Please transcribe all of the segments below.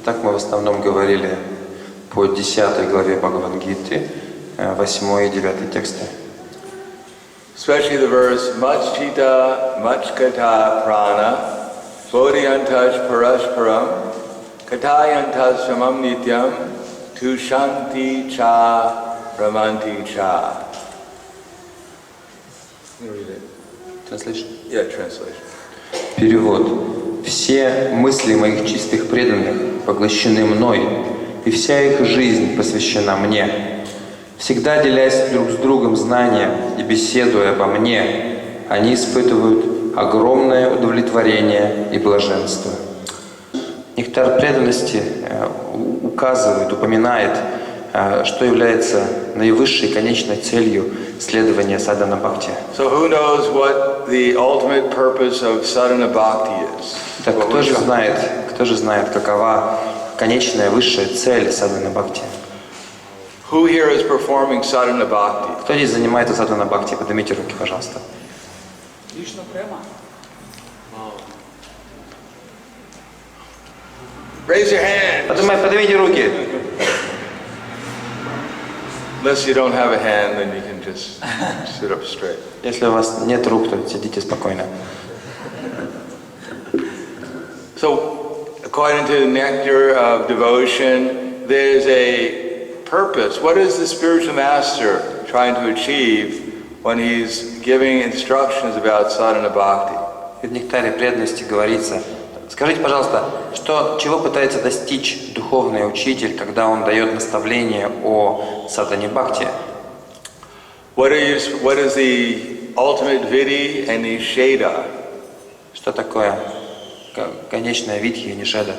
Так мы в основном говорили по 10 главе Бхагавад-гиты, 8 и 9 тексты. Especially the verse much chita, much kata prana, bodhiyantaj parasparam, katayantaj samam nityam, tushanti cha, ramanti cha. Translation. Yeah, translation. Перевод. Все мысли моих чистых преданных поглощены мной, и вся их жизнь посвящена мне. Всегда делясь друг с другом знанием и беседуя обо мне, они испытывают огромное удовлетворение и блаженство. Нектар преданности указывает, упоминает, что является наивысшей конечной целью следования садхана бхакти. So who knows what the ultimate purpose of sadhana bhakti is? Так кто же знает, какова конечная высшая цель садхана бхакти? Who here is performing sadhana bhakti? Кто здесь занимается садхана бхакти? Поднимите руки, пожалуйста. Лично прямо. Raise your hand. Поднимите руки. Unless you don't have a hand, then you can just sit up straight. Если у вас нет рук, то сидите спокойно. So, according to the nectar of devotion, there's a purpose. What is the spiritual master trying to achieve when he's giving instructions about sadhana bhakti? В нектаре преданности говорится: скажите, пожалуйста, чего пытается достичь духовный учитель, когда он дает наставление о садхане бхакти? What is the ultimate vidhi and nisheda? Что такое конечная видхи и нишеда?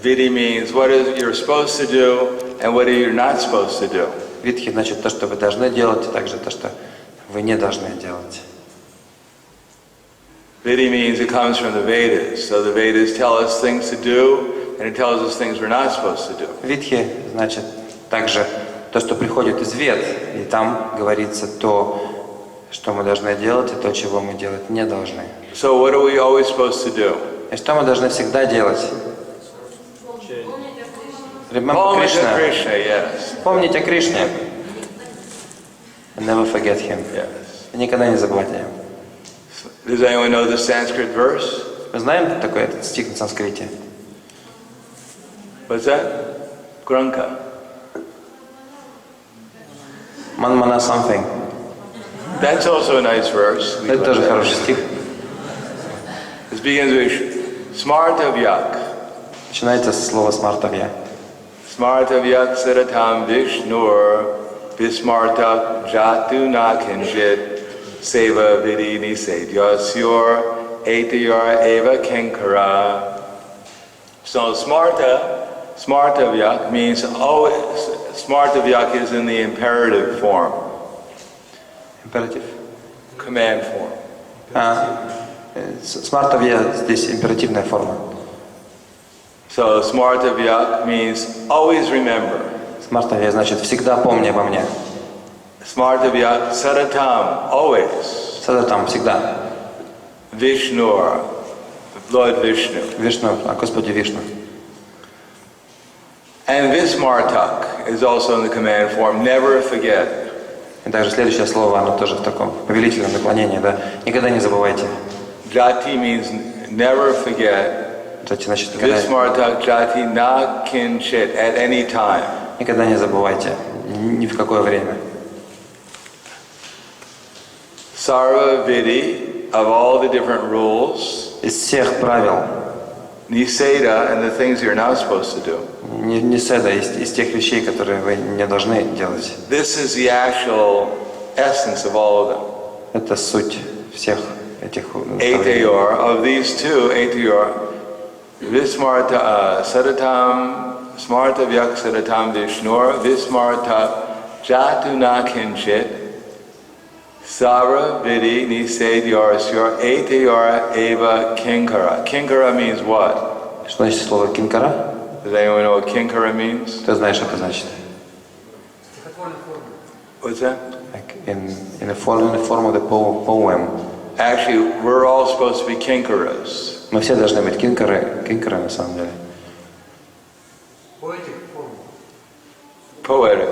Vidhi means what is you're supposed to do and what you're not supposed to do. Видхи значит то, что вы должны делать, и также то, что вы не должны делать. Vidhi means it comes from the Vedas. So the Vedas tell us things to do and it tells us things we're not supposed to do. Видхи значит также то, что приходит из Вед, и там говорится то, что мы должны делать, и то, чего мы делать не должны. So what are we always supposed to do? И что мы должны всегда делать? Remember Krishna. Yes. Помнить о Кришне. Never forget him. Yes. Никогда не забывать о нем. Does anyone know the Sanskrit verse? Мы знаем такой этот стих на санскрите? What's that? Granka. Манмана something. That's also a nice verse. Это тоже хороший стих. It begins with Smartavyak. Начинается со слова смартавья. Smartavyak saratam vishnur vismartak jatu nakinjit seva vidhi nisedyasyur etayar eva kinkara. So Smartavyak means always, Smartavyak is in the imperative form. Imperative? Command form. Смартавья здесь императивная форма. So Smartavyak means always remember. Смартавья значит всегда помни обо мне. Smartavyak sadatam, always. Садатам всегда. Vishnur, Lord Vishnu. Вишну, о Господе Вишну. And Vismartak is also in the command form, never forget. И также следующее слово, оно тоже в таком повелительном наклонении, да. Никогда не забывайте. Jati means never forget. Это значит, Vismartak jati na kinchit, at any time. никогда не забывайте, ни в какое время. Sarva vidhi, of all the different rules, Из всех правил, niseda, and the things you're not supposed to do. не седа, из тех вещей, которые вы не должны делать. This is the actual essence of all of them. Это суть всех этих Atayor, of these two, Atayor, Vismarta Sadatam, Smarta Vyak Sadatam Vishnur, Vismarta Jatuna Kinchit, Sara Vidhi Nisedyor Sur, Atayor Eva Kinkara. Kinkara means what? Что значит слово кинкара? Does anyone know what Kinkara means? Кто знает, что это значит? What's that? Like in the form of the poem. Actually, we're all supposed to be Kinkaras. Мы все должны быть кинкары на самом деле. Poetic.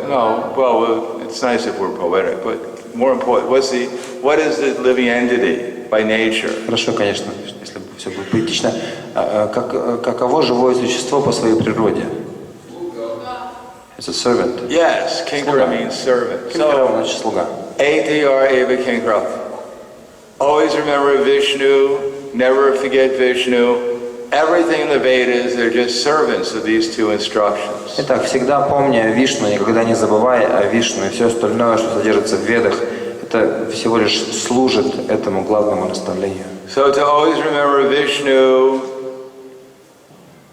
No, well, it's nice if we're poetic, but more important, what is the living entity by nature? Хорошо, конечно, если все будет поэтично. Каково живое существо по своей природе? It's a servant. Yes, kinkara means servant. Кинкара значит слуга. ATR Eva Kinkara. Always remember Vishnu, never forget Vishnu. Everything in the Vedas, they're just servants of these two instructions. Итак, всегда помни о Вишну, никогда не забывай о Вишну, и все остальное, что содержится в Ведах, это всего лишь служит этому главному наставлению. So to always remember Vishnu,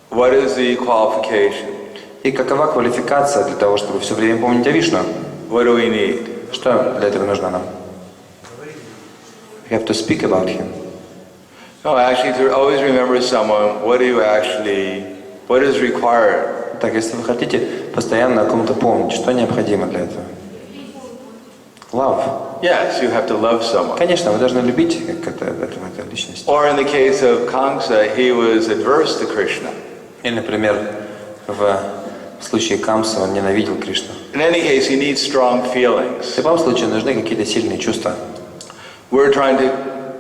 what is the qualification? И какова квалификация для того, чтобы все время помнить о Вишну? What do we need? Что для этого нужно нам? We have to speak about him. No, actually, to always remember someone, what is required? Так, если вы хотите постоянно о ком-то помнить, что необходимо для этого? Love. Yes, you have to love someone. Конечно, вы должны любить эту личность. Or in the case of Kamsa, he was adverse to Krishna. Или, например, в случае Камса он ненавидел Кришну. In any case, he needs strong feelings. В любом случае нужны какие-то сильные чувства. We're trying to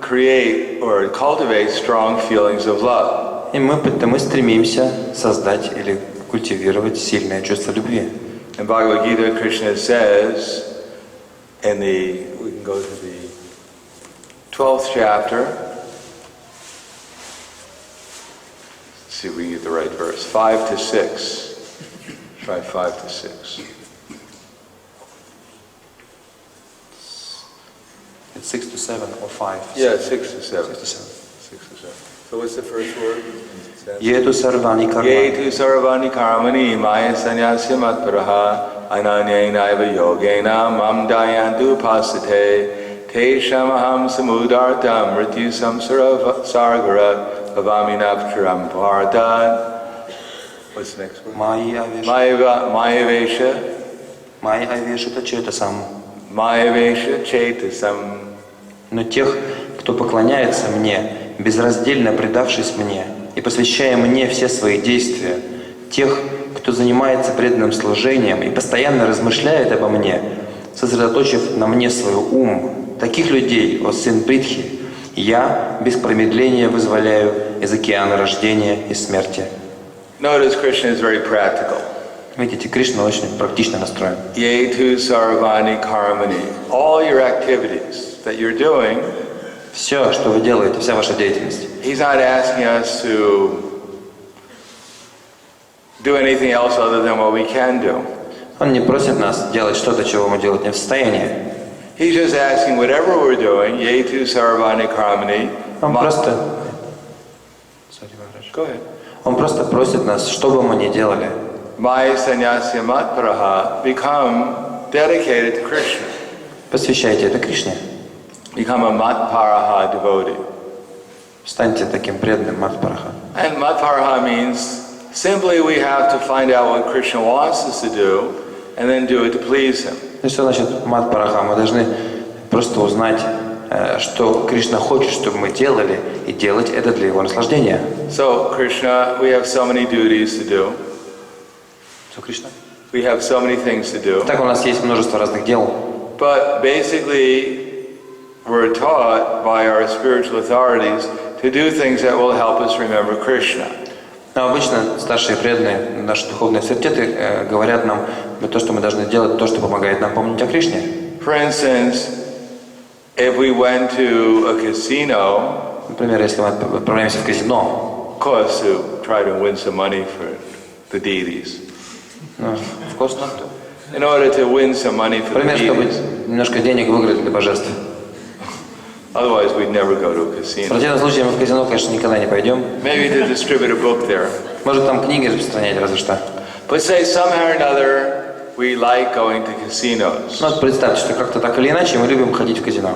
create or cultivate strong feelings of love. И мы стремимся создать или культивировать сильное чувство любви. In Bhagavad Gita, Krishna says, we can go to the 12th chapter. Let's see if we can get the right verse. 5 to 6. Try 5 to 6. It's 6 to 7 or 5. Yeah, 6 to 7. 6 to 7. 6 to 7. So what's the first word? Yetu sarvani karmani. Yetu sarvani karmani maya sanyasya matparaha ananyayinaiva yogena mam dayantu pasate te shamaham samudartam mrityu samsara sargarat bhavamina bharatan. What's the next word? Mayavesha. Mayavesha четасам. Mayavesha chetasam. Но тех, кто поклоняется мне, безраздельно предавшись мне и посвящая мне все свои действия, тех, кто занимается преданным служением и постоянно размышляет обо мне, сосредоточив на мне свой ум, таких людей, о сын Притхи, я без промедления вызволяю из океана рождения и смерти. Notice Krishna is very practical. Видите, Кришна очень практично настроен. Yetu sarvani karmani. All your activities that you're doing, все, что вы делаете, вся ваша деятельность. He's not asking us to do anything else other than what we can do. Он не просит нас делать что-то, чего мы делать не в состоянии. He's just asking whatever we're doing, yetu sarvani karmani. Он просто... Go ahead. Он просто просит нас, что бы мы ни делали. Maya sanyasya matparaha, become dedicated to Krishna. Посвящайте это Кришне. Become a matparaha devotee. Станьте таким преданным матпараха. And matparaha means simply we have to find out what Krishna wants us to do and then do it to please him. И что значит матпараха? Мы должны просто узнать, что Кришна хочет, чтобы мы делали, и делать это для его наслаждения. So Krishna, we have so many duties to do. So Кришна? We have so many things to do. Так у нас есть множество разных дел. But basically, we're taught by our spiritual authorities to do things that will help us remember Krishna. Но обычно старшие преданные, наши духовные авторитеты говорят нам, то, что мы должны делать, то, что помогает нам помнить о Кришне. For instance, if we went to a casino, например, если мы отправляемся в казино, of course, to try to win some money for the deities. Вкусно. In order to win some money for the Например, чтобы deities. немножко денег выиграть для божеств. Otherwise, we'd never go to a В casino. противном случае мы в казино, конечно, никогда не пойдем. Maybe to distribute a book there. Может, там книги распространять, разве что. But say somehow or another, we like going to casinos. Ну, вот представьте, что как-то так или иначе мы любим ходить в казино.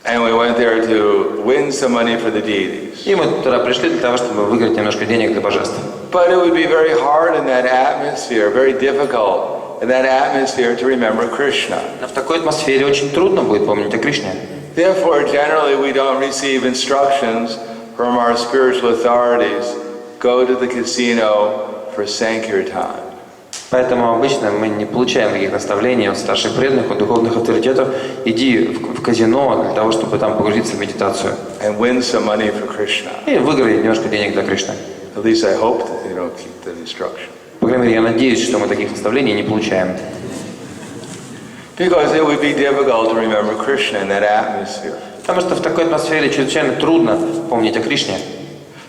And we went there to win some money for the deities. И мы туда пришли для того, чтобы выиграть немножко денег для божеств. But it would be very hard in that atmosphere, very difficult in that atmosphere to remember Krishna. Но в такой атмосфере очень трудно будет помнить о Кришне. Therefore, generally we don't receive instructions from our spiritual authorities. Go to the casino for Sankirtan. Поэтому обычно мы не получаем таких наставлений от старших преданных, от духовных авторитетов. Иди в казино для того, чтобы там погрузиться в медитацию. And win some money for Krishna. И выиграй немножко денег для Кришны. At least I hope that they don't keep that instruction. По крайней мере, я надеюсь, что мы таких наставлений не получаем. Because it would be difficult to remember Krishna in that atmosphere. Потому что в такой атмосфере чрезвычайно трудно помнить о Кришне.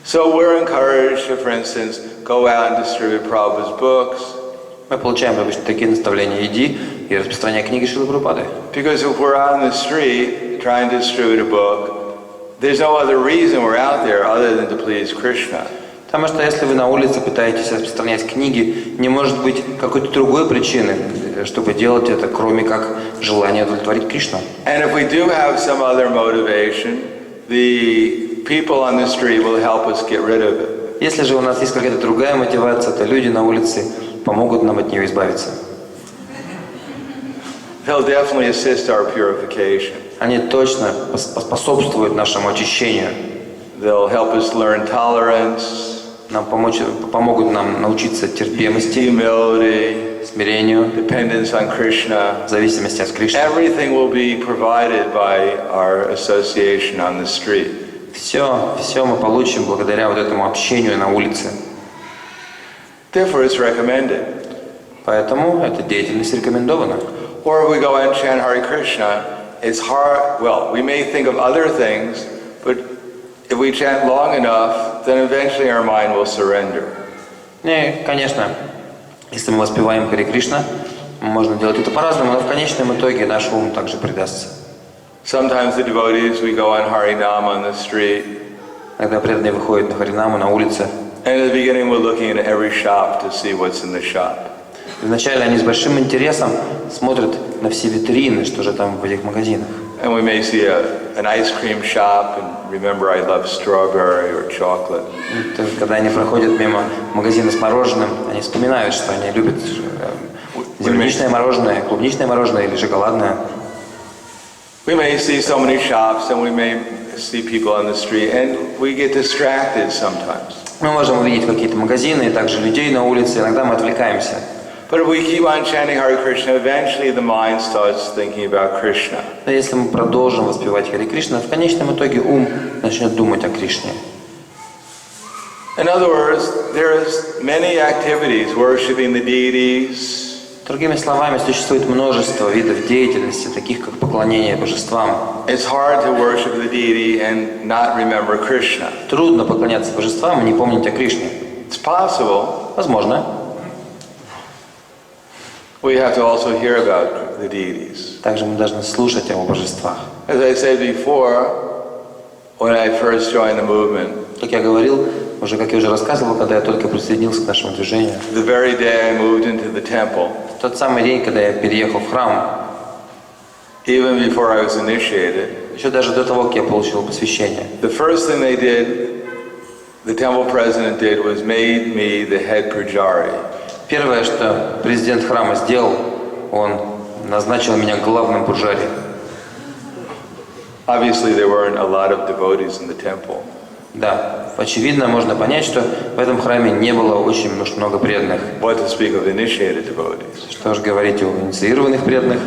So we're encouraged to, for instance, go out and distribute Prabhupada's books. Мы получаем обычно такие наставления: иди и распространяй книги Шрилы Прабхупады. Because if we're out on the street trying to distribute a book, there's no other reason we're out there other than to please Krishna. Потому что если вы на улице пытаетесь распространять книги, не может быть какой-то другой причины, чтобы делать это, кроме как желания удовлетворить Кришну. And if we do have some other motivation, the people on the street will help us get rid of it. Если же у нас есть какая-то другая мотивация, то люди на улице помогут нам от нее избавиться. They'll definitely assist our purification. Они точно способствуют нашему очищению. They'll help us learn tolerance, Помогут нам научиться терпимости, humility, смирению, dependence on Krishna. зависимости от Кришны. Everything will be provided by our association on the street. Все мы получим благодаря вот этому общению на улице. Therefore, it's recommended. Поэтому эта деятельность рекомендована. Or if we go and chant Hare Krishna, it's hard. Well, we may think of other things, but if we chant long enough, then eventually our mind will surrender. И, конечно, если мы воспеваем Харе Кришна, можно делать это по-разному, но в конечном итоге наш ум также предастся. Sometimes the devotees, we go on Harinam on the street. Когда преданные выходят на Харинаму на улице, And at the beginning we're looking at every shop to see what's in the shop. вначале они с большим интересом смотрят на все витрины, что же там в этих магазинах. And we may see an ice cream shop and remember I love strawberry or chocolate. Когда они проходят мимо магазина с мороженым, они вспоминают, что они любят земляничное мороженое, клубничное мороженое или шоколадное. We may see so many shops and we may see people on the street and we get distracted sometimes. Мы можем увидеть какие-то магазины и также людей на улице, иногда мы отвлекаемся. But if we keep on chanting Hare Krishna, eventually the mind starts thinking about Krishna. Но если мы продолжим воспевать Харе Кришна, в конечном итоге ум начнет думать о Кришне. In other words, there's many activities worshiping the deities. Другими словами, существует множество видов деятельности, таких как поклонение божествам. It's hard to worship the deity and not remember Krishna. Трудно поклоняться божествам и не помнить о Кришне. It's possible. Возможно. We have to also hear about the deities. Также мы должны слушать о божествах. As I said before, when I first joined the movement, Как я говорил, как я уже рассказывал, когда я только присоединился к нашему движению, the very day I moved into the temple, в тот самый день, когда я переехал в храм, even before I was initiated, еще даже до того, как я получил посвящение, the first thing they did, the temple president did, was made me the head pujari. первое, что президент храма сделал, он назначил меня главным пуджари. Obviously, there weren't a lot of devotees in the temple. Да, очевидно, можно понять, что в этом храме не было очень много преданных. What to speak of initiated devotees? Что же говорить о инициированных преданных?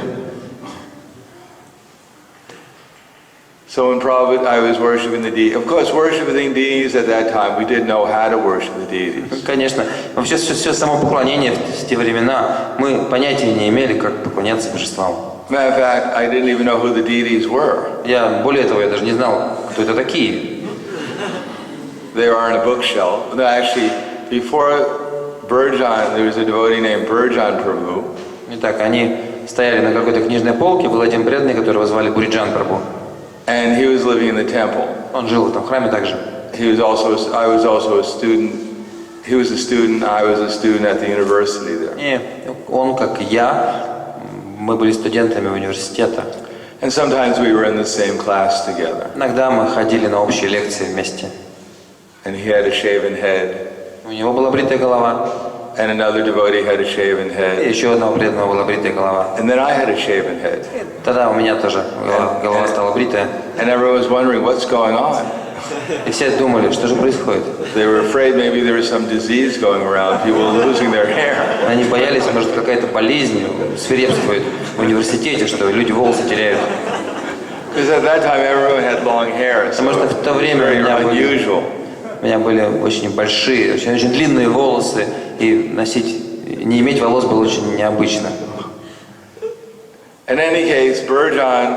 So in Prabhupada, I was worshiping the deities. Of course, worshiping deities at that time, we didn't know how to worship the deities. Конечно, вообще все само поклонение в те времена, мы понятия не имели, как поклоняться божествам. Matter of fact, I didn't even know who the deities were. Более того, я даже не знал, кто это такие. They are on a bookshelf. No, actually, before Burjan, there was a devotee named Burjan Prabhu. Итак, они стояли на какой-то книжной полке, был один преданный, которого звали Буриджан Прабху. And he was living in the temple. Он жил в этом храме также. I was also a student. He was a student, I was a student at the university there. И он, как и я, мы были студентами университета. And sometimes we were in the same class together. Иногда мы ходили на общие лекции вместе. And he had a shaven head. У него была бритая голова. And another devotee had a shaven И head. еще одного преданного была бритая голова. And then I had a shaven head. Тогда у меня тоже голова стала бритая. And everyone was wondering, what's going on? И все думали, что же происходит. They were afraid maybe there was some disease going around, people losing their hair. Они боялись, может, какая-то болезнь свирепствует в университете, что люди волосы теряют. Because at that time everyone had long hair, so Потому что в то время у меня были очень большие, очень длинные волосы, и не иметь волос было очень необычно. In any case, Burjan,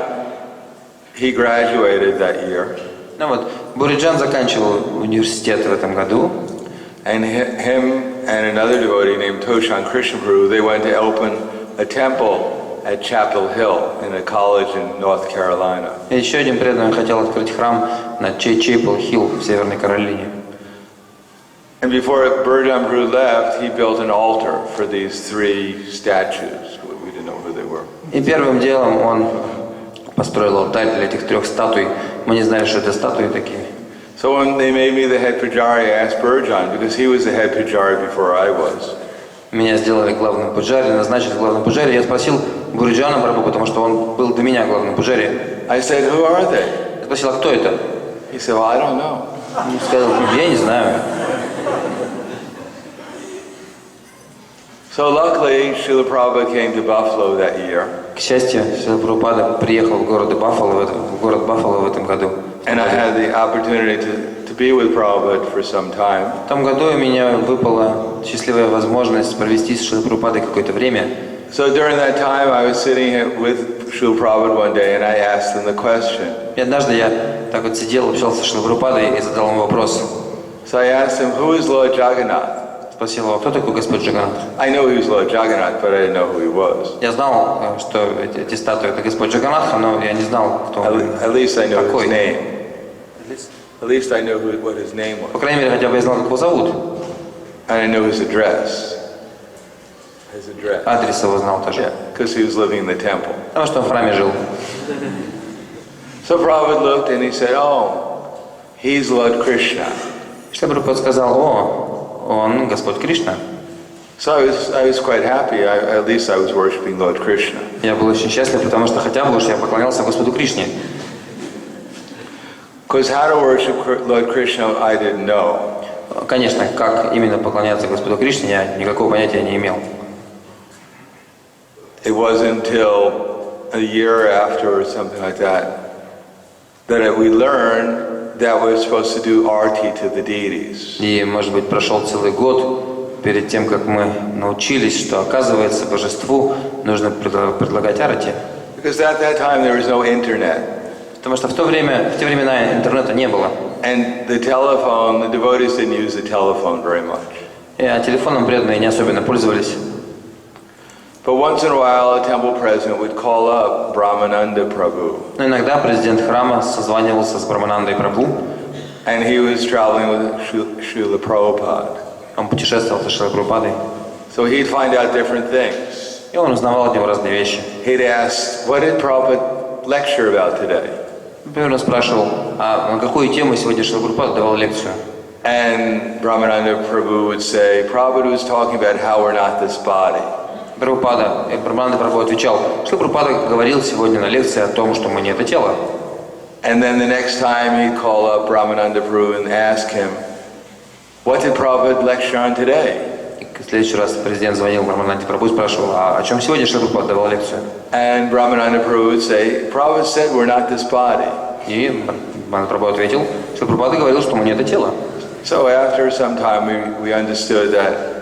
he graduated that year. Ну вот, Буриджан заканчивал университет в этом году. And him and another devotee named Toshan Krishna Prabhu, they went to open a temple at Chapel Hill in a college in North Carolina. И еще один преданный хотел открыть храм на Чапел Хилл в Северной Каролине. And before Burjan Prabhu left, he built an altar for these three statues. We didn't know who they were. И первым делом он построил алтарь для этих трех статуй. Мы не знали, что это статуи такие. So when they made me the head pujari, I asked Burjan, because he was the head pujari before I was. Меня сделали главным пуджари, назначили главным пуджари. Я спросил Буриджана Прабху, потому что он был до меня главным пуджари. I said, who are they? Я спросил, а кто это? He said, well, I don't know. Он сказал, я не знаю. So luckily, Srila Prabhupada came to Buffalo that year. К счастью, Шрила Прабхупада приехал в город Баффало в этом году. And I had the opportunity to be with Prabhupada for some time. В том году у меня выпала счастливая возможность провести с Шрилой Прабхупадой какое-то время. So during that time, I was sitting with Srila Prabhupada one day, and I asked him the question. И однажды я так вот сидел, общался с Шрилой Прабхупадой и задал ему вопрос. So I asked him, who is Lord Jagannath? Спросил его, кто такой Господь Джаганнат? I knew he was Lord Jagannath, but I didn't know who he was. Я знал, что эти статуи это Господь Джаганнатха, но я не знал, кто он. At least I knew Какой. his name. At least I knew what his name По was. крайней мере, хотя бы я знал, как его зовут. And I knew his address. His address. Адрес его знал тоже. Yeah, because he was living in the temple. Потому что он в храме жил. So Prabhupada looked and he said, oh, he's Lord Krishna. Шрила Прабхупада сказал, он Господь Кришна. So I was quite happy. At least I was worshiping Lord Krishna. Я был очень счастлив, потому что хотя бы уж я поклонялся Господу Кришне. Because how to worship Lord Krishna, I didn't know. Конечно, как именно поклоняться Господу Кришне, я никакого понятия не имел. It wasn't until a year after or something like that we learned that we're supposed to do arti to the deities. И, может быть, прошел целый год перед тем, как мы научились, что, оказывается, божеству нужно предлагать арати. Because at that time there was no internet. Потому что в те времена интернета не было. And the telephone, the devotees didn't use the telephone very much. И телефоном преданные не особенно пользовались. But once in a while, a temple president would call up Brahmananda Prabhu. Но иногда президент храма созванивался с Браманандой Прабху. And he was traveling with Srila Prabhupada. Он путешествовал со Шрилой Прабхупадой. So he'd find out different things. И он узнавал от него разные вещи. He'd ask, what did Prabhupada lecture about today? Например, он спрашивал, а на какую тему сегодня Шрила Прабхупада давал лекцию? And Brahmananda Prabhu would say, Prabhupada was talking about how we're not this body. Брамананда Прабху отвечал, что Прабхупада говорил сегодня на лекции о том, что мы не это тело. And then the next time he'd call up Brahmananda Prabhu and ask him, what did Prabhupada lecture on today? И в следующий раз президент звонил Брамананде Прабху и спрашивал, а о чем сегодня Шрила Прабхупада давал лекцию? And Brahmananda Prabhu would say, Prabhupada said we're not this body. И Брамананда Прабху ответил, что Прабхупада говорил, что мы не это тело. So after some time we understood that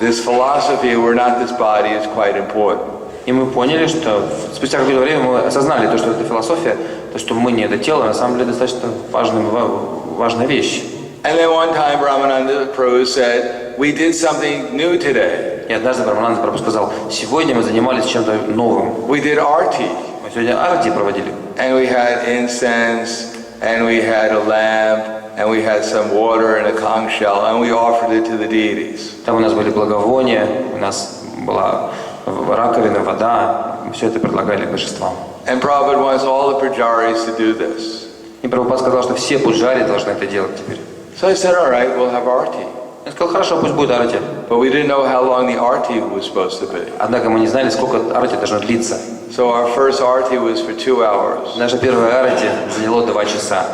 this philosophy, we're not this body, is quite important. И мы поняли, что спустя какое-то время мы осознали то, что это философия, то, что мы не это тело, на самом деле достаточно важная вещь. And then one time Brahmananda Prabhu said, we did something new today. И однажды Брамананда Прабху сказал, сегодня мы занимались чем-то новым. We did arti. Мы сегодня арти проводили. And we had incense, and we had a lamp, and we had some water in a conch shell, and we offered it to the deities. Там у нас были благовония, у нас была раковина, вода, мы все это предлагали божествам. And Prabhupada wants all the pujaris to do this. И Прабхупада сказал, что все пуджари должны это делать теперь. So I said, all right, we'll have arti. Я сказал, хорошо, пусть будет арати. But we didn't know how long the arti was supposed to be. Однако мы не знали, сколько арати должно длиться. So our first arti was for 2 hours. Наша первая арати заняло 2 часа.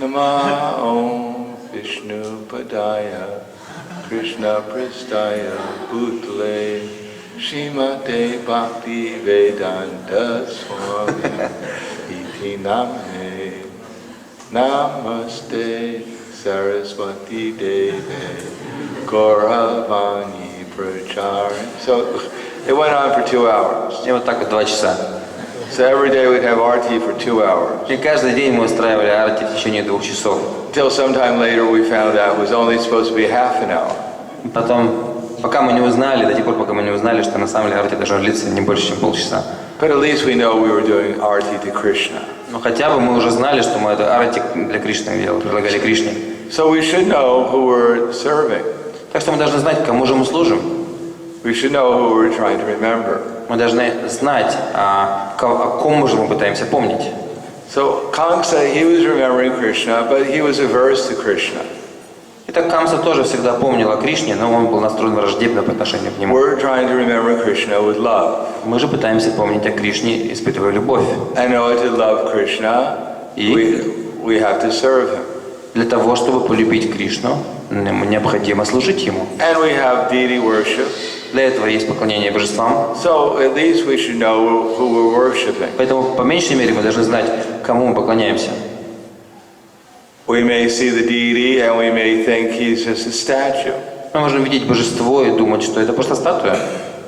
Nama Om Vishnu Padaya Krishna Pristaya Bhutale Shrimate Bhaktivedanta Swami Iti Namne Namaste Saraswati Deve Gauravani Prachari. So it went on for 2 hours. И вот так вот 2 часа. So every day we'd have arti for 2 hours. И каждый день мы устраивали арти в течение 2 часов. Till sometime later we found out it was only supposed to be half an hour. Потом, пока мы не узнали, до тех пор, пока мы не узнали, что на самом деле арти должно длиться не больше, чем полчаса. But at least we know we were doing arti to Krishna. Но хотя бы мы уже знали, что мы это арти для Кришны делали, предлагали Кришне. So we should know who we're serving. Так что мы должны знать, кому же мы служим. We should know who we're trying to remember. Мы должны знать, о ком же мы пытаемся помнить. So Kamsa, he was remembering Krishna, but he was averse to Krishna. Итак, Камса тоже всегда помнил о Кришне, но он был настроен враждебно по отношению к нему. We're trying to remember Krishna with love. Мы же пытаемся помнить о Кришне, испытывая любовь. And in order to love Krishna, we have to serve him. Для того, чтобы полюбить Кришну, необходимо служить ему. And we have deity worship. Для этого есть поклонение божествам. So at least we should know who we're worshiping. Поэтому, по меньшей мере, мы должны знать, кому мы поклоняемся. We may see the deity and we may think he's just a statue. Мы можем видеть божество и думать, что это просто статуя.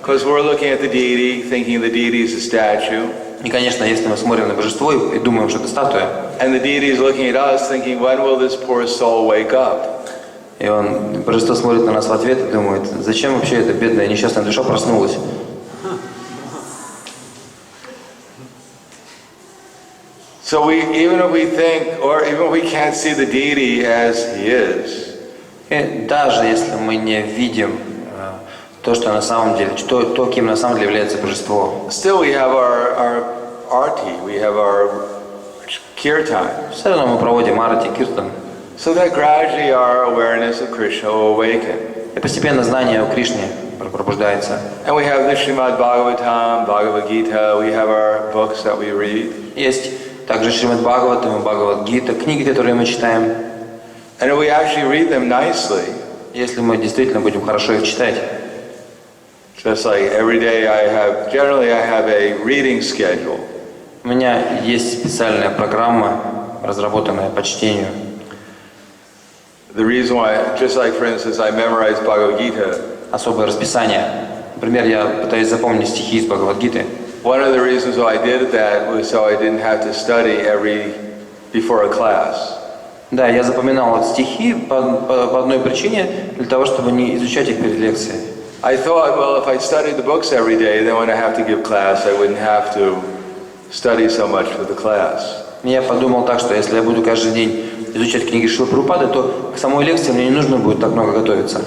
Because we're looking at the deity, thinking the deity is a statue. И, конечно, если мы смотрим на божество и думаем, что это статуя, And the deity is looking at us, thinking, when will this poor soul wake up? и божество смотрит на нас в ответ и думает, зачем вообще эта бедная несчастная душа проснулась? So even if we think, or even if we can't see the deity as he is, И даже если мы не видим то, что на самом деле, то, кем на самом деле является божество, still we have our arti, we have our kirtan. все равно мы проводим арати, киртан. So that gradually our awareness of Krishna will awaken. И постепенно знание о Кришне пробуждается. And we have the Srimad Bhagavatam, Bhagavad Gita, we have our books that we read. Есть также Шримад Бхагаватам и Бхагавад-гита, книги, которые мы читаем. And if we actually read them nicely, Если мы действительно будем хорошо их читать, just like every day generally I have a reading schedule. у меня есть специальная программа, разработанная по чтению. The reason why, just like for instance, I memorized Bhagavad Gita. Особое расписание. Например, я пытаюсь запомнить стихи из Бхагавад-гиты. One of the reasons why I did that was so I didn't have to study before a class. Да, я запоминал эти стихи по одной причине, для того, чтобы не изучать их перед лекцией. I thought, well, if I studied the books every day, then when I have to give class, I wouldn't have to study so much for the class. Я подумал так, что если я буду каждый день изучать книги Шрилы Прабхупады, то к самой лекции мне не нужно будет так много готовиться.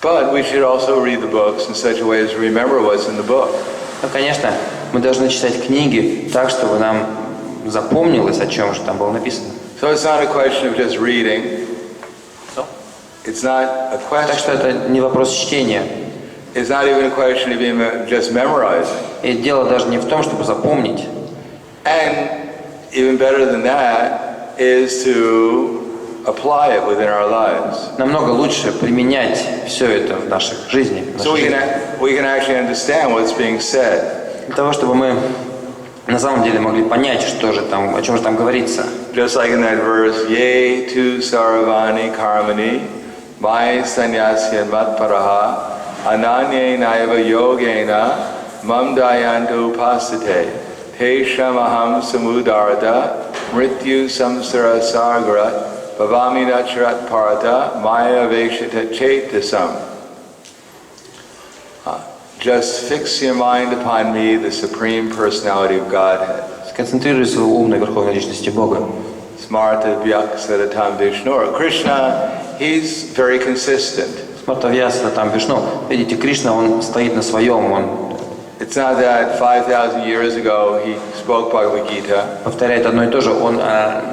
But we should also read the books in such a way as to remember what's in the book. Но, конечно, мы должны читать книги так, чтобы нам запомнилось, о чем же там было написано. So it's not a question of just reading. It's not a Так что question. это не вопрос чтения. It's not even a question of even just memorizing. И дело даже не в том, чтобы запомнить. And even better than that is to apply it within our lives. Намного лучше применять все это в наших жизни. в So нашей жизни. we can actually understand what's being said. Для того, чтобы мы на самом деле могли понять, что же там, о чем же там говорится. Just like in that verse, Ye tu saravani karmani, mai sanyasya matparaha, ananye naiva yogena, mam dayantu pasate, te shamaham samudarata, mrityu samsara sagra, bhavami nacharat parata, maya veshita chetasam. Just fix your mind upon me, the Supreme Personality of Godhead. Сконцентрируй свою ум на Верховной Личности Бога. Smarta Vyaksaratam Vishnu. Krishna, he's very consistent. Смартавьяса, там Вишну. Видите, Кришна, он стоит на своем, он It's not that 5,000 years ago he spoke Bhagavad Gita. повторяет одно и то же. Он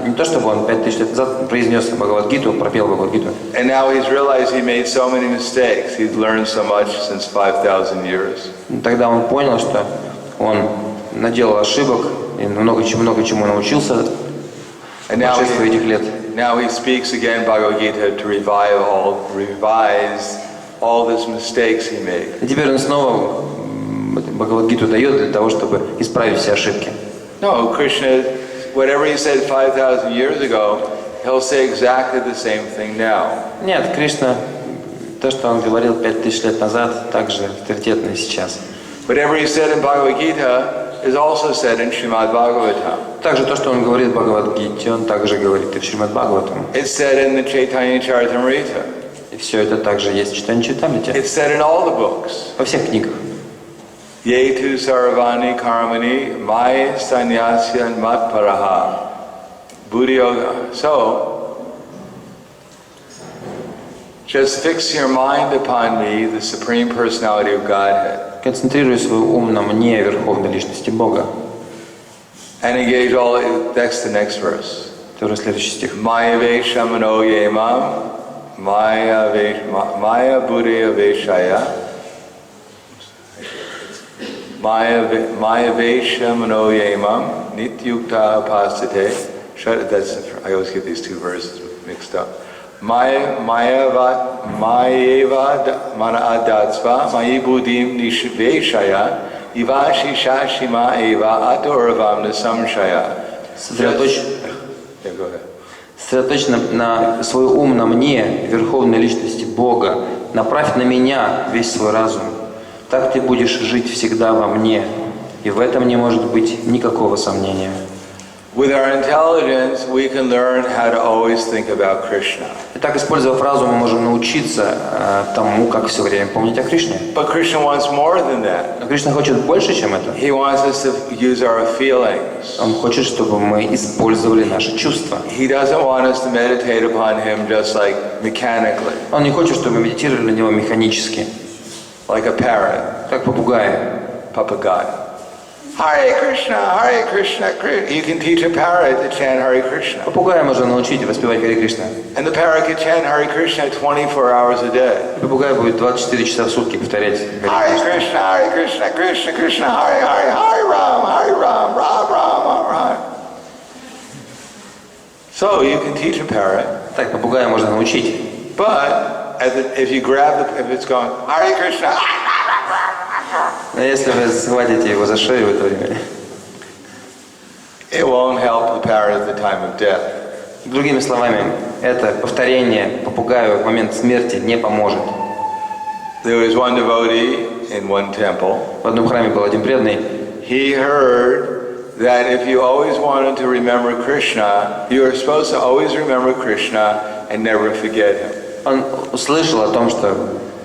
не то, чтобы он 5000 лет назад произнес Бхагавад-гиту, пропел Бхагавад-гиту. And now he's realized he made so many mistakes. He's learned so much since 5,000 years. Тогда он понял, что он наделал ошибок и много чему научился в прошествии этих лет. Now he speaks again Bhagavad Gita to revise all these mistakes he made. И теперь он снова Бхагавад-гиту дает для того, чтобы исправить все ошибки. No, Krishna, whatever he said 5,000 years ago, he'll say exactly the same thing now. Нет, Кришна, то, что он говорил 5000 лет назад, также авторитетно и сейчас. Whatever he said in Bhagavad Gita is also said in Srimad Bhagavatam. Также то, что он говорит в Бхагавад-гите, он также говорит и в Шримад Бхагаватам. It's said in the Chaitanya Charitamrita. И все это также есть в Чайтанья Чаритамрите. It's said in all the books. Во всех книгах. Yetu sarvani karmani mai sanyasya matparaha buddhyoga. So, just fix your mind upon me, the Supreme Personality of Godhead. Концентрируй свой ум на мне, Верховной Личности Бога. And engage all. That's the next verse. Это уже следующий стих. Maya veshamano yemam maya buddhya veshaya maya veshamano yemam nityukta pastate. That's, I always get these two verses mixed up. Mayeva mana adatsva mayi buddhim nishveshaya ivashi shashima eva adoravam nasamshaya. Сосредоточь на свой ум на мне, Верховной Личности Бога. Направь на меня весь свой разум. Так ты будешь жить всегда во мне. И в этом не может быть никакого сомнения. With our intelligence, we can learn how to always think about Krishna. Итак, используя разум, мы можем научиться тому, как все время помнить о Кришне. But Krishna wants more than that. Но Кришна хочет больше, чем это. He wants us to use our feelings. Он хочет, чтобы мы использовали наши чувства. He doesn't want us to meditate upon him just like mechanically. Он не хочет, чтобы мы медитировали на него механически. Like a parrot. Как попугай. Papagay. Hare Krishna, Hare Krishna, Krishna. You can teach a parrot to chant Hare Krishna. Попугая можно научить воспевать Харе Кришна. And the parrot can chant Hare Krishna 24 hours a day. Попугай будет 24 часа в сутки повторять Hare Krishna, Hare Krishna, Krishna Krishna, Hare Hare, Hare Ram, Ram Ram, Ram. So you can teach a parrot. Так, попугая можно научить. But if you grab if it's going Hare Krishna. Но если вы схватите его за шею в это время, it won't help the parrot at the time of death. Другими словами, это повторение попугаю в момент смерти не поможет. There was one devotee in one temple. В одном храме был один преданный. He heard that if you always wanted to remember Krishna, you are supposed to always remember Krishna and never forget him. Он услышал о том, что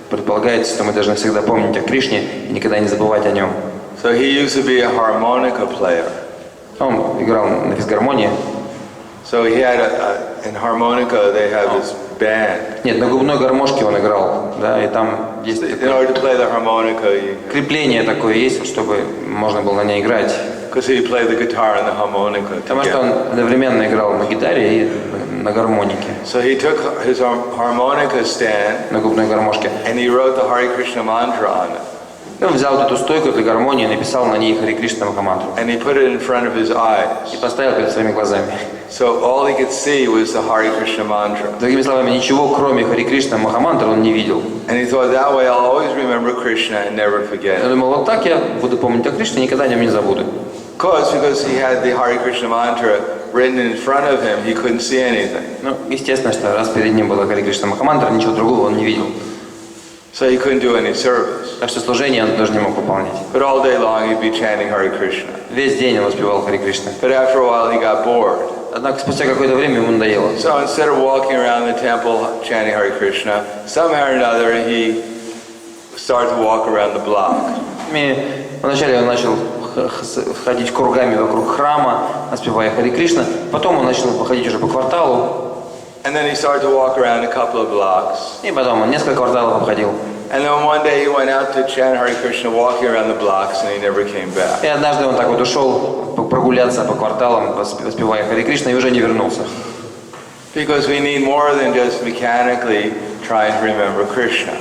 предполагается, что мы должны всегда помнить о Кришне и никогда не забывать о нем. So he used to be a harmonica player. Он играл на физгармонии. So he had in harmonica they have this band. Нет, на губной гармошке он играл, да, и там есть In order to play the harmonica, крепление такое есть, чтобы можно было на ней играть. Because he played the guitar and the harmonica Потому что together. он одновременно играл на гитаре и на гармонике. So he took his harmonica stand На губной гармошке. and he wrote the Hare Krishna mantra on it. И он взял эту стойку для гармонии и написал на ней Харе Кришна Махамантру. And he put it in front of his eyes. И поставил перед своими глазами. So all he could see was the Hare Krishna mantra. Другими словами, ничего кроме Харе Кришна Махамантры он не видел. And he thought that way I'll always remember Krishna and never forget. Я думал, вот так я буду помнить о Кришне, никогда о нем не забуду. Because he had the Hare Krishna mantra written in front of him, he couldn't see anything. Ну, естественно, что раз перед ним была Харе Кришна Махамантра, ничего другого он не видел. So he couldn't do any service. Так что служение он тоже не мог выполнять. But all day long he'd be chanting Hare Krishna. Весь день он воспевал Харе Кришна. But after a while he got bored. Однако спустя какое-то время ему надоело. So instead of walking around the temple chanting Hare Krishna, somehow or another he started to walk around the block. И вначале он начал ходить кругами вокруг храма, воспевая Харе Кришна. Потом он начал походить уже по кварталу. And then he started to walk around a couple of blocks. И потом он несколько кварталов обходил. And then one day he went out to chant Hare Krishna, walking around the blocks, and he never came back. И однажды он так вот ушел прогуляться по кварталам, воспевая Харе Кришна, и уже не вернулся. Because we need more than just mechanically trying to remember Krishna.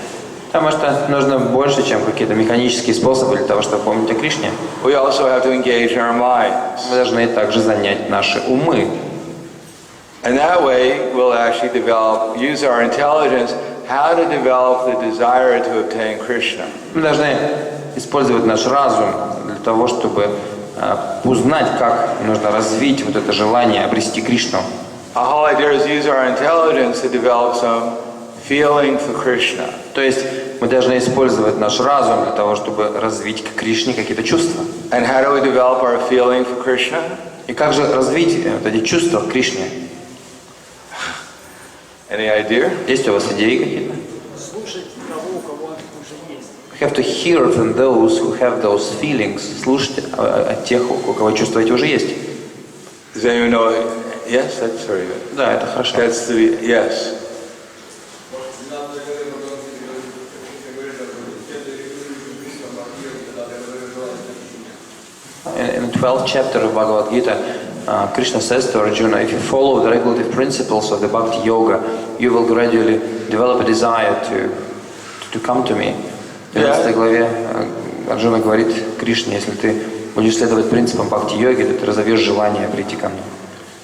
Потому что нужно больше, чем какие-то механические способы для того, чтобы помнить о Кришне. We also have to engage our minds. Мы должны также занять наши умы. And that way we'll actually use our intelligence, how to develop the desire to obtain Krishna. Мы должны использовать наш разум для того, чтобы узнать, как нужно развить вот это желание обрести Кришну. Our whole idea is use our intelligence to develop some feeling for Krishna. То есть мы должны использовать наш разум для того, чтобы развить к Кришне какие-то чувства. And how do we develop our feeling for Krishna? И как же развить вот эти чувства к Кришне? Any idea? Есть у вас идеи какие-то? Слушать того, у кого уже есть. We have to hear from those who have those feelings. Слушать от тех, у кого чувства эти уже есть. Does anyone know? Yes, that's very good. Да, это хорошо. That's the yes. In the 12th chapter of Bhagavad Gita, Krishna says to Arjuna, if you follow the regulative principles of the Bhakti Yoga, you will gradually develop a desire to come to me. В 12 главе Арджуна говорит Кришне, если ты будешь следовать принципам Бхакти-йоги, то ты разовьешь желание прийти ко мне.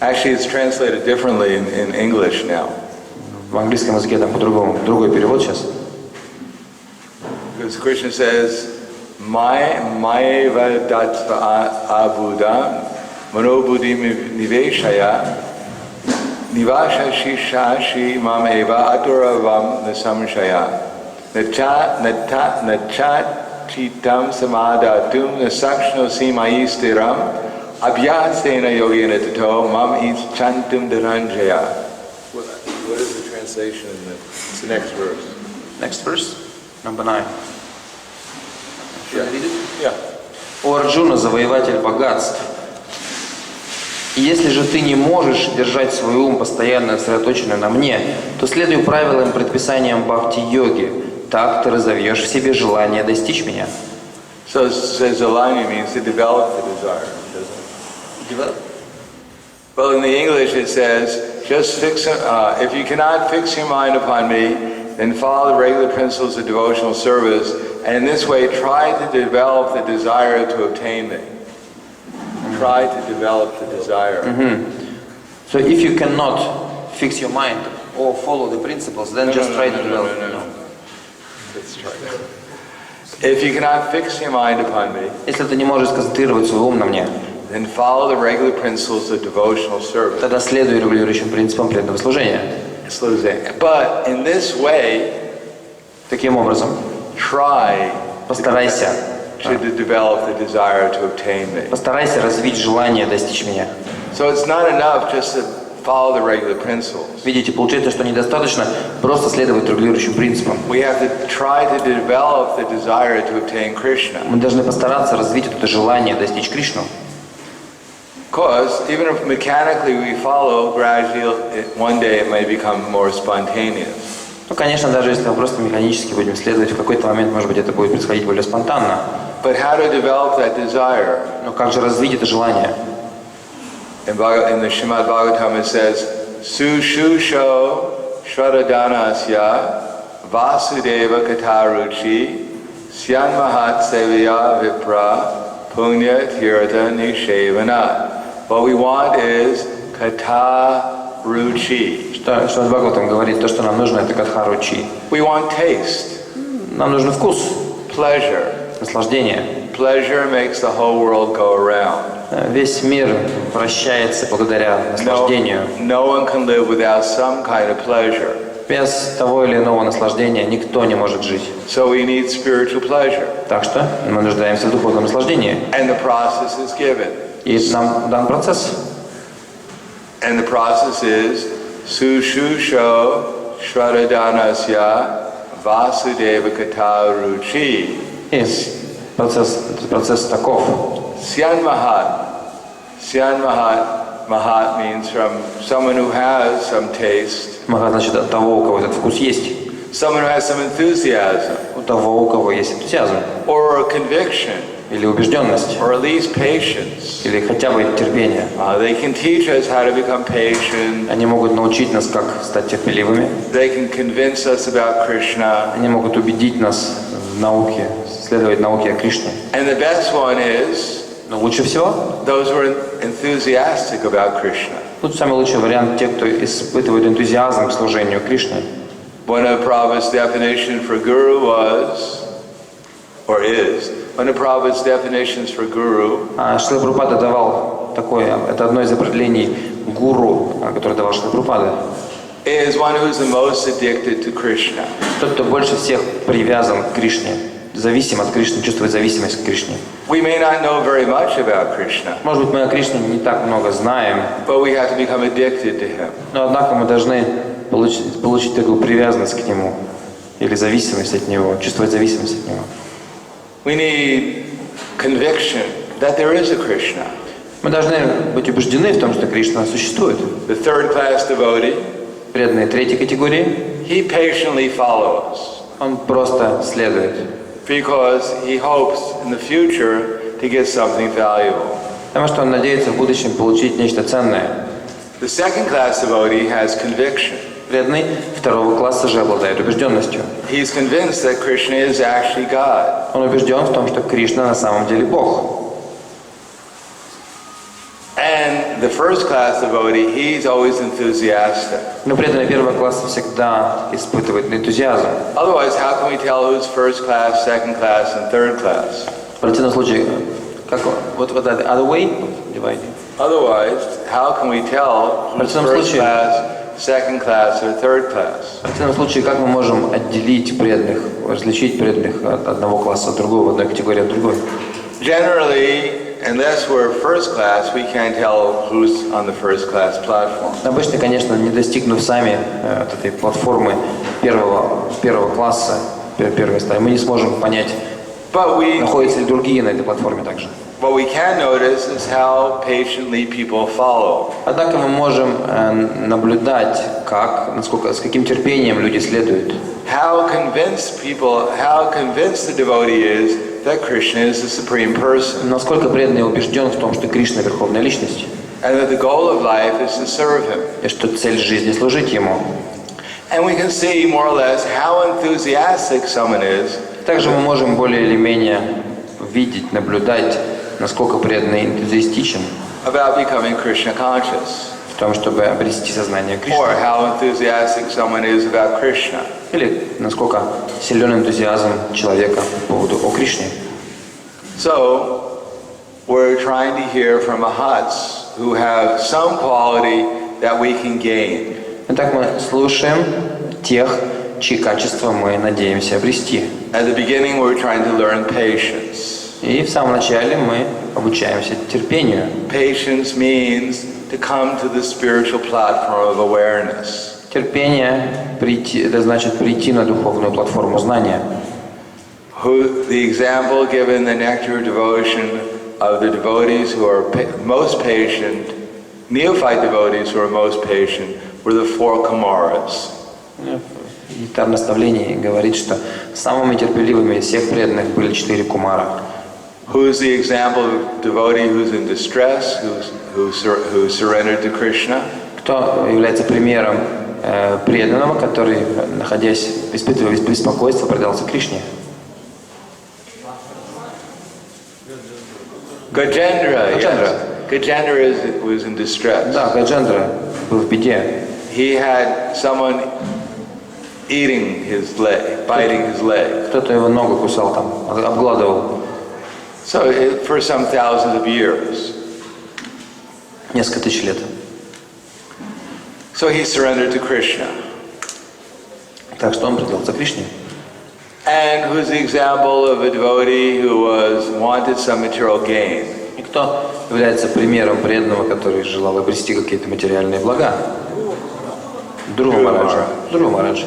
Actually, it's translated differently in English now. В английском языке там по-другому, другой перевод сейчас. Because Krishna says, Maeva Dattva Abuddha Manobuddhi Niveshaya Nivasha Shishashi Mameva Aturavam Nasamshaya Nachat Chitam Samadatum Nasakshno Simayistiram Abhyasena Yogena Tato Mam Chantum Dharanjaya. What is the translation in it's the next verse? Next verse, number 9. Yeah. О Арджуна, завоеватель богатств, если же ты не можешь держать свой ум постоянно сосредоточенным на мне, то следуй правилам и предписаниям бхакти-йоги. Так ты разовьешь в себе желание достичь меня. So Zalani means to develop the desire, doesn't it? Develop? Well, in the English it says, just fix. If you cannot fix your mind upon me, then follow the regular principles of devotional service, and in this way try to develop the desire to obtain me. Try to develop the desire. So if you cannot fix your mind or follow the principles, then just try to develop. Let's try that. If you cannot fix your mind upon me, Если ты не можешь сконцентрировать свой ум на мне, then follow the regular principles of devotional service. тогда следуй регулирующим принципам преданного служения. But in this way, Таким образом, try постарайся to develop the desire to obtain me. Постарайся развить желание достичь меня. So it's not enough just to follow the regular principles. Видите, получается, что недостаточно просто следовать регулирующим принципам. We have to try to develop the desire to obtain Krishna. Мы должны постараться развить это желание достичь Кришну. Because even if mechanically we follow, gradually one day it may become more spontaneous. Ну, конечно, даже если мы просто механически будем следовать, в какой-то момент, может быть, это будет происходить более спонтанно. But how to develop that desire? Но как же развить это желание? In the Srimad Bhagavatam it says, Sushusho Shradanasya Vasudeva Kataruchi Syanmahat Sevya Vipra Punya Tirtha Nishevana. What we want is Kataruchi. Что Бхагаватам говорит, то, что нам нужно, это катха-ручи. We want taste. Нам нужен вкус, Pleasure. наслаждение. Pleasure makes the whole world go around. Весь мир вращается благодаря наслаждению. No one can live without some kind of pleasure. Без того или иного наслаждения никто не может жить. So we need spiritual pleasure. Так что мы нуждаемся в духовном наслаждении. And the process is given. И нам дан процесс. And the process is Sushusho Shradanasya Vasudeva Kataruchi. И процесс таков. Syanmahat Mahat means from someone who has some taste. Мага значит от того, у кого этот вкус есть. Someone who has some enthusiasm. У того, у кого есть энтузиазм. Or a conviction. или убежденность, or at least patience. или хотя бы терпение. They can teach us how to become patient. Они могут научить нас, как стать терпеливыми. They can convince us about Krishna. Они могут убедить нас в науке, следовать науке о Кришне. And the best one is Но лучше всего, those who are enthusiastic about Krishna. тут самый лучший вариант те, кто испытывает энтузиазм к служению Кришне. One of Prabhupada's definition for guru was, or is, one of Prabhupada's definitions for guru Шрила Прабхупада давал такое, это одно из определений гуру, которое давал Шрила Прабхупада. is one who's the most addicted to Krishna. Тот, кто больше всех привязан к Кришне, зависим от Кришны, чувствует зависимость к Кришне. We may not know very much about Krishna, Может быть, мы о Кришне не так много знаем, but we have to become addicted to him. но однако мы должны получить такую привязанность к Нему, или зависимость от Него, чувствовать зависимость от Него. We need conviction that there is a Krishna. Мы должны быть убеждены в том, что Кришна существует. The third class devotee, Преданные третьей категории, he patiently follows он просто следует, because he hopes in the future to get something valuable. потому что он надеется в будущем получить нечто ценное. The second class devotee has conviction. Преданный второго класса же обладает убежденностью. He's convinced that Krishna is actually God. Он убежден в том, что Кришна на самом деле Бог. And the first class devotee, he's always enthusiastic. Но преданный первого класса всегда испытывает энтузиазм. Otherwise, how can we tell who's first class, second class, and third class? В противном случае, как вот the other way dividing. Otherwise, how can we tell who's first class, second class, or third class? В противном случае, как мы можем отделить преданных, различить преданных от одного класса от другого, одной категории от другой? Generally, unless we're first class, we can't tell who's on the first class platform. Обычно, конечно, не достигнув сами от этой платформы первого класса, первой стадии, мы не сможем понять, находятся ли другие на этой платформе также. What we can notice is how patiently people follow. Однако мы можем наблюдать, с каким терпением люди следуют. How convinced the devotee is that Krishna is the supreme person. Насколько преданный убежден в том, что Кришна — Верховная Личность. And that the goal of life is to serve him. И что цель жизни — служить Ему. And we can see more or less how enthusiastic someone is. Также мы можем более или менее видеть, наблюдать, насколько преданный энтузиастичен About becoming Krishna conscious. в том, чтобы обрести сознание Кришны. Or how enthusiastic someone is about Krishna. Или насколько силен энтузиазм человека по поводу о Кришне. So, we're trying to hear from Mahats who have some quality that we can gain. Итак, мы слушаем тех, чьи качества мы надеемся обрести. At the beginning, we're trying to learn patience. И в самом начале мы обучаемся терпению. Patience means to come to the spiritual platform of awareness. Терпение это значит прийти на духовную платформу знания. The example given in the nectar of devotion of the devotees who are most patient, neophyte devotees who are most patient, were the four Kumaras. И там наставление говорит, что самыми терпеливыми из всех преданных были 4 кумара. Who's the example of devotee who's in distress, who surrendered to Krishna? Кто является примером преданного, который, испытывая беспокойство, предался Кришне? Gajendra, yes. Gajendra was in distress. Да, Гаджендра был в беде. He had someone eating his leg, biting his leg. Кто-то его ногу кусал там, обгладывал. So for some thousands of years. Несколько тысяч лет. So he surrendered to Krishna. Так что он предался Кришне. And who's the example of a devotee who wanted some material gain? И кто является примером преданного, который желал обрести какие-то материальные блага? Друва Мараджа. Друва Мараджа.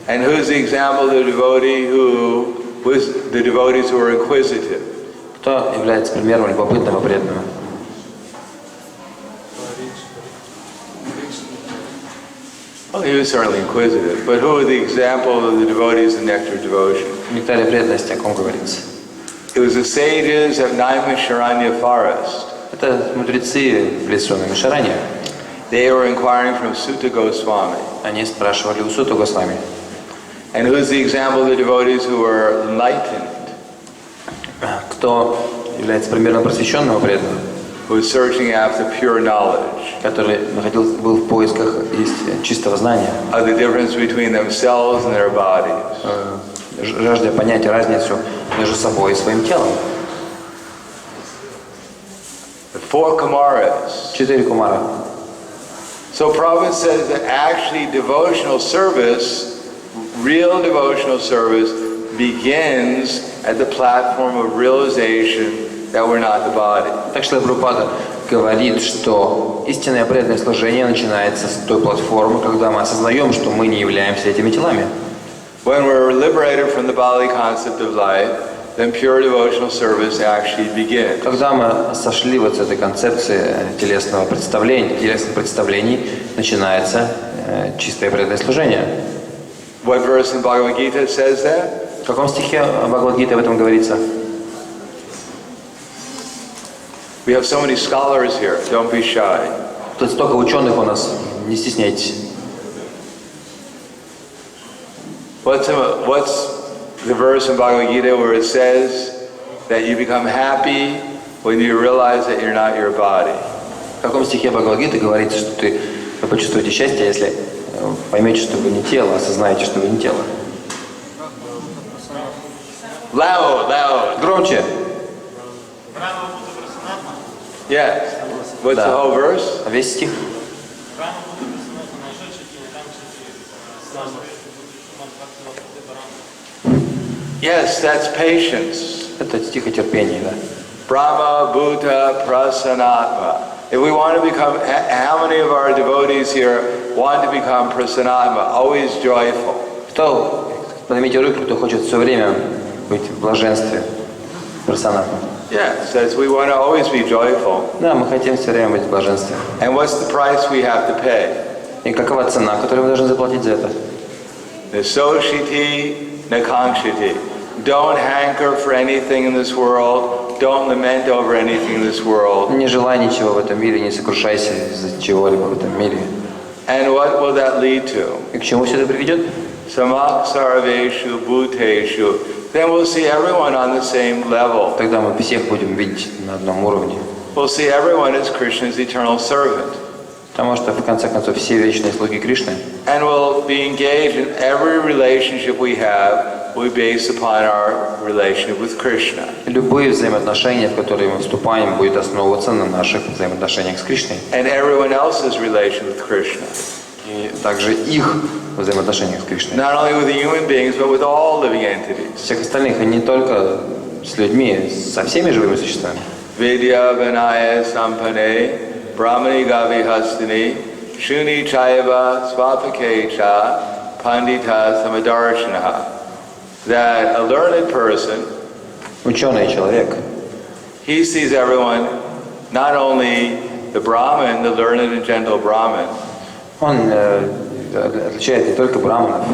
And who's the example of the devotee who was the devotees who were inquisitive? Кто является примером любопытного преданного? Well, he was certainly inquisitive, but who are the example of the devotees in nectar of devotion? В нектаре преданности о ком говорится? It was the sages of Naimisharanya forest. Это мудрецы в лесу Наймишаране. They were inquiring from Sutta Goswami. Они спрашивали у Сута Госвами. And who's the example of the devotees who were enlightened? Кто является примером просвещенного преданного? Who was searching after pure knowledge. Который был в поисках чистого знания. Of the difference between themselves and their bodies. Жаждя понять разницу между собой и своим телом. The 4 Kumaras. 4 кумара. So Prabhupada says that actually devotional service, real devotional service, begins at the platform of realization that we're not the body. Так что Прабхупада говорит, что истинное преданное служение начинается с той платформы, когда мы осознаем, что мы не являемся этими телами. When we're liberated from the bodily concept of life, then pure devotional service actually begins. Когда мы сошли вот с этой концепции телесных представлений, начинается чистое преданное служение. What verse in Bhagavad Gita says that? В каком стихе Бхагавад-гиты об этом говорится? We have so many scholars here. Don't be shy. Тут столько ученых у нас, не стесняйтесь. What's the verse in Bhagavad Gita where it says that you become happy when you realize that you're not your body? В каком стихе Бхагавад-гиты говорится, что вы почувствуете счастье, если поймете, что вы не тело, осознаете, что вы не тело? Loud. Громче. Yes. What's the whole verse? Весь стих. Yes, that's patience. Это стих о терпении, да. Brahma, Bhuta, Prasanatma. If we want to become, how many of our devotees here want to become Prasanatma, always joyful? Кто, поднимите руки, кто хочет все время быть в блаженстве, прасанатма. Yes, as we want to always be joyful. Да, мы хотим все время быть в блаженстве. And what's the price we have to pay? И какова цена, которую мы должны заплатить за это? Nasoshiti, nakanshiti. Don't hanker for anything in this world. Don't lament over anything in this world. Не желай ничего в этом мире, не сокрушайся из-за чего-либо в этом мире. And what will that lead to? И к чему все это приведет? Samak sarveshu bhuteshu. Then we'll see everyone on the same level. Тогда мы всех будем видеть на одном уровне. We'll see everyone as Krishna's eternal servant. Потому что, в конце концов, все вечные слуги Кришны. And we'll be engaged in every relationship we have. We base upon our relationship with Krishna. Любые взаимоотношения, в которые мы вступаем, будет основываться на наших взаимоотношениях с Кришной. And everyone else's relation with Krishna. И также их взаимоотношениях с Кришной. Not only with the human beings, but with all living entities. Всех остальных, и не только с людьми, со всеми живыми существами. Vidya Vinaya Sampane Brahmani Gavi Hastini Shuni Chaiva Svapakecha Pandita Samadarshanaha. That a learned person, Ученый человек, he sees everyone, not only the Brahmin, the learned and gentle Brahmin, он отличает не только браманов,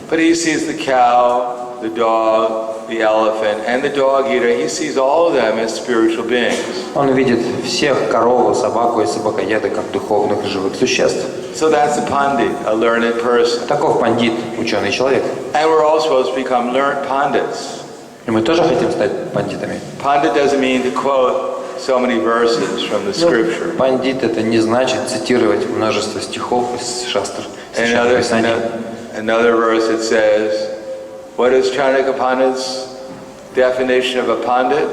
but he sees the cow, the dog, the elephant, and the dog eater. He sees all of them as spiritual beings. он видит всех, корову, собаку и собакоеда, как духовных живых существ. So that's a pandit, a learned person. Таков пандит, ученый человек. And we're all supposed to become learned pandits. И мы тоже хотим стать пандитами. Pandit doesn't mean to quote so many verses from the scripture. Пандит — это не значит цитировать множество стихов из шастр, священных писаний. Another verse it says, what is Chanaka Pandit's definition of a pandit?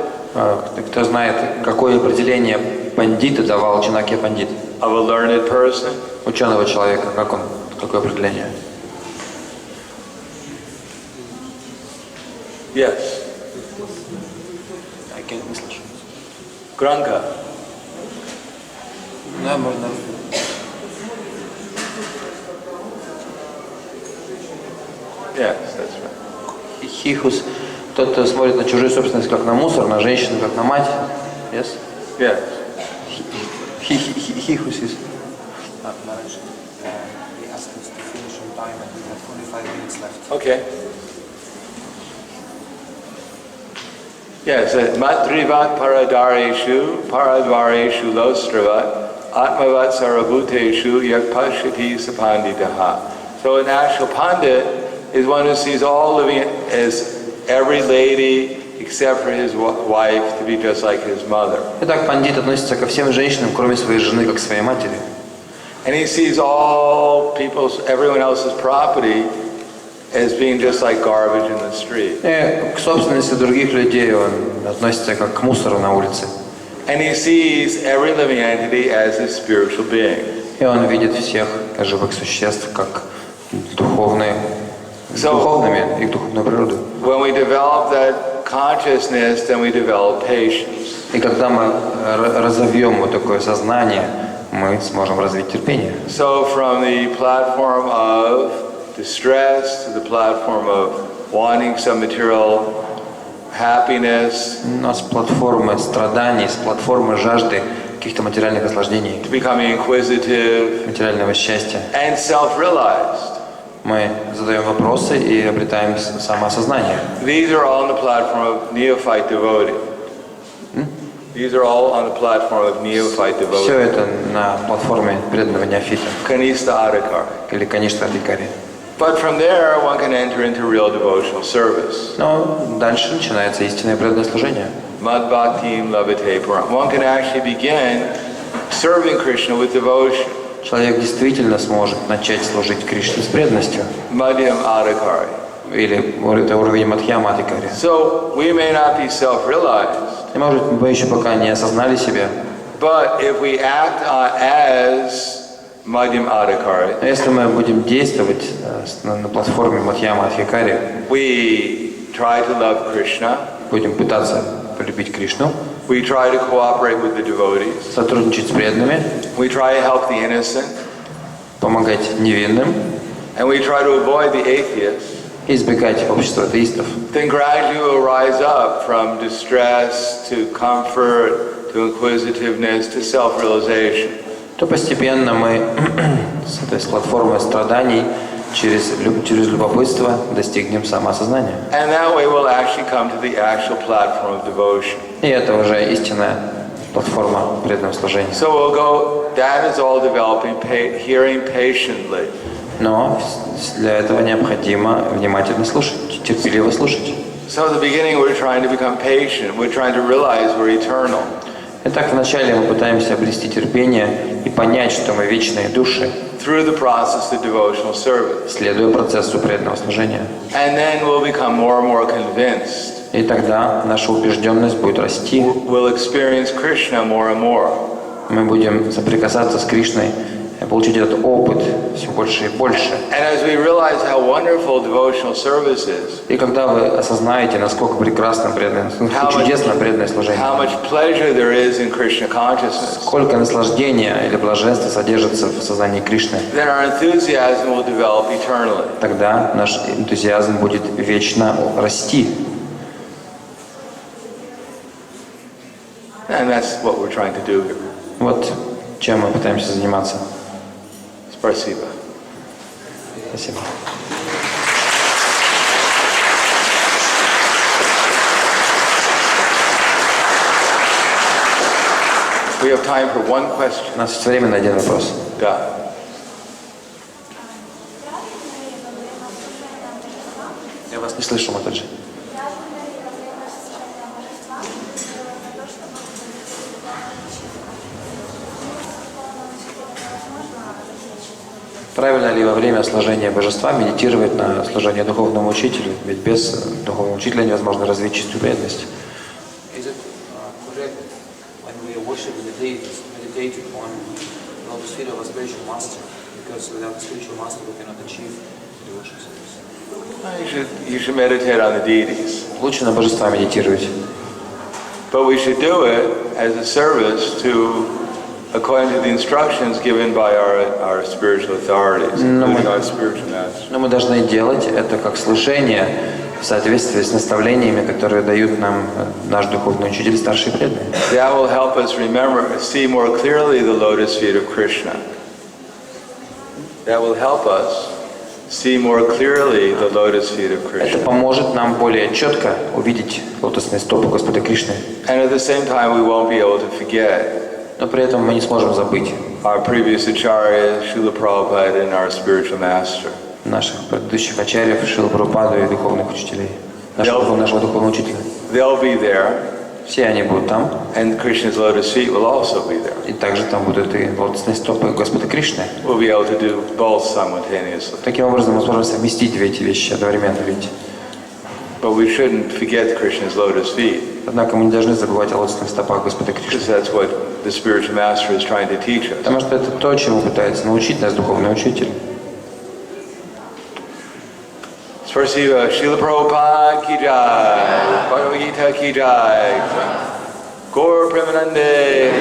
Кто знает, какое определение пандита давал Чанакья Пандит? Of a learned person? Ученого человека, какое определение? Yes. Я не слышу. Granka. Да, можно. Yes, that's right. Хихус. Тот, кто смотрит на чужую собственность как на мусор, на женщину как на мать. Yes? Yes. Хихус is. He asked us to finish on time and we have 45 minutes left. Okay. Yes, matrivat paradvareshu lostravat atmavat sarabhuteshu yakpashati sapanditaha. So an actual pandit is one who sees all living as every lady except for his wife to be just like his mother. Итак, пандит относится ко всем женщинам, кроме своей жены, как к своей матери. And he sees everyone else's property as being just like garbage in the street. И к собственности других людей он относится как к мусору на улице. And he sees every living entity as a spiritual being. И он видит всех живых существ как духовными, их духовную природу. When we develop that consciousness, then we develop patience. И когда мы разовьем вот такое сознание, мы сможем развить терпение. So from the platform of distress to the platform of wanting some material happiness, с платформы страданий, с платформы жажды каких-то материальных наслаждений, to becoming inquisitive, материального счастья, and self-realized. мы задаем вопросы и обретаем самоосознание. These are all on the platform of neophyte devotee. These are all on the platform of neophyte devotee. Все это на платформе преданного неофита Kanista Adhikar. или, конечно, адхикари. But from there, one can enter into real devotional service. Но дальше начинается истинное преданное служение. Mad bhaktim labhate param. One can actually begin serving Krishna with devotion. Человек действительно сможет начать служить Кришне с преданностью. Madhyam adhikari. Или это уровень мадхьяма адхикари. So we may not be self-realized. И может мы еще пока не осознали себя. But if we act as Madhyam adhikari, Если мы будем действовать на платформе мадхьяма адхикари, we try to love Krishna. Будем пытаться полюбить Кришну, We try to cooperate with the devotees. сотрудничать с преданными, We try to help the innocent. помогать невинным And we try to avoid the atheists. и избегать общества атеистов. Then gradually we'll rise up from distress to comfort to inquisitiveness to self-realization. То постепенно мы с этой платформы страданий через любопытство достигнем самоосознания. And that way we'll actually come to the actual platform of devotion. И это уже истинная платформа преданного служения. So we'll go, that is all developing, hearing patiently. Но для этого необходимо внимательно слушать, терпеливо слушать. So at the beginning we're trying to become patient. We're trying to realize we're eternal. Итак, вначале мы пытаемся обрести терпение и понять, что мы вечные души, Through the process of devotional service. следуя процессу преданного служения. And then we'll become more and more convinced. И тогда наша убежденность будет расти. We'll experience Krishna more and more. Мы будем соприкасаться с Кришной, получить этот опыт все больше и больше. And as we realize how wonderful devotional service is, И когда вы осознаете, насколько прекрасно преданное, чудесно преданное служение, how much pleasure there is in Krishna consciousness, сколько наслаждения или блаженства содержится в сознании Кришны, then our enthusiasm will develop eternally. тогда наш энтузиазм будет вечно расти. And that's what we're trying to do here. Вот чем мы пытаемся заниматься. Спасибо. Спасибо. We have time for one question. У нас есть время на один вопрос. Да. Я вас не слышу, Матаджи. Правильно ли во время служения божества медитировать на служение духовному учителю? Ведь без духовного учителя невозможно развить чистую преданность. Is it correct when we worship the deities, meditate on lotus feet of a spiritual master? Because without a spiritual master we cannot achieve devotional service. You should meditate on the deities. Лучше на божества медитировать. But we should do it as a service according to the instructions given by our spiritual authorities, including our spiritual masters. Но мы должны делать это как служение в соответствии с наставлениями, которые дают нам наш духовный учитель, старший преданный. That will help us see more clearly the lotus feet of Krishna. That will help us see more clearly the lotus feet of Это Krishna. поможет нам более четко увидеть лотосные стопы Господа Кришны. And at the same time, we won't be able to forget Но при этом мы не сможем забыть our previous acharyas, Srila Prabhupada, and our spiritual master. наших предыдущих ачарьев, Шрилу Прабхупаду и духовных учителей, нашего духовного учителя. They'll be there, Все они будут там, and Krishna's lotus feet will also be there. и также там будут и лотосные стопы Господа Кришны. We'll be able to do both simultaneously. Таким образом мы сможем совместить эти вещи одновременно, видите. But we shouldn't forget Krishna's lotus feet, Однако мы не должны забывать о лотосных стопах Господа Кришны. because that's what the spiritual master is trying to teach us. Потому что это то, чему пытается научить нас духовный учитель. Спасибо. Шрила Прабхупада ки джай, Бхагавад Гита ки джай, Гор Премананде.